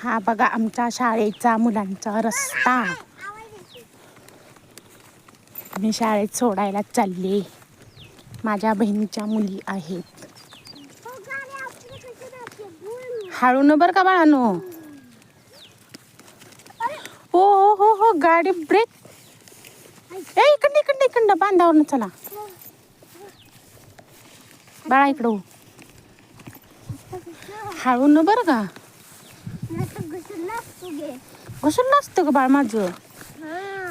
हा बघा आमच्या शाळेचा मुलांचा रस्ता. मी शाळेत सोडायला चालले. माझ्या बहिणीच्या मुली आहेत. हळू न बर का बाळानो. हो हो हो हो गाडी ब्रेक. इकडे इकडे इकडं बांधावर न चला बाळा इकडं. हळू न बर का. घुसून नसतं ग बाळ माझं.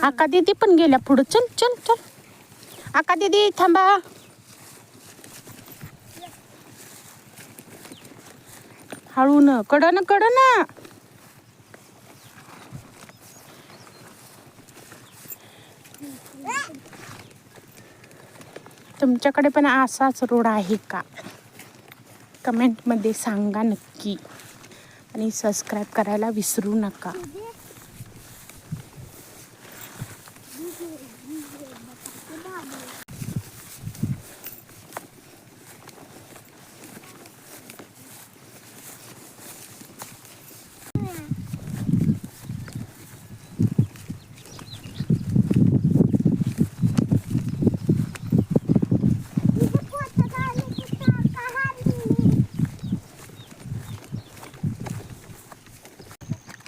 आका दीदी पण गेल्या पुढं. चल चल चल आका दीदी थांबा. हळू न कडन कडन. तुमच्याकडे पण असाच रोड आहे का? कमेंटमध्ये सांगा नक्की. आणि सबस्क्राईब करायला विसरू नका.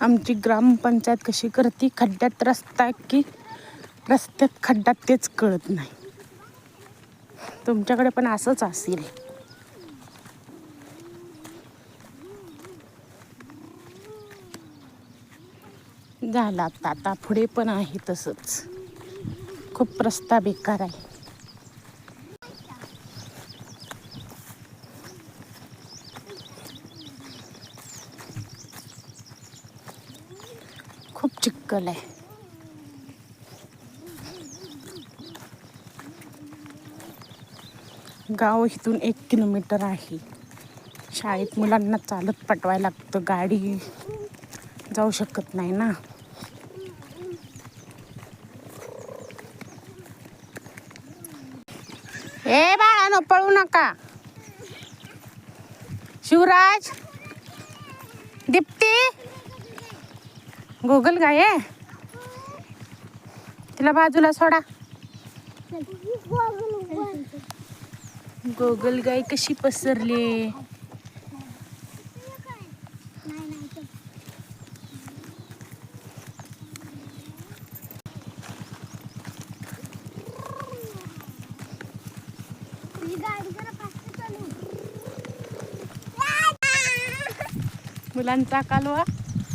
आमची ग्रामपंचायत कशी करते, खड्ड्यात रस्ता की रस्त्यात खड्ड्यात तेच कळत नाही. तुमच्याकडे पण असंच असेल. झालं आता पुढे पण आहे तसंच. खूप रस्ता बेकार आहे. खूप चिखल आहे. गाव इथून 1 किलोमीटर आहे. शाळेत मुलांना चालत पाठवायला लागतं. गाडी जाऊ शकत नाही ना. ए बाळानो पळू नका. शिवराज दीप्ती गोगल गाय आहे. तिला बाजूला सोडा. गोगल गाय कशी पसरली. मुलांचा कालवा.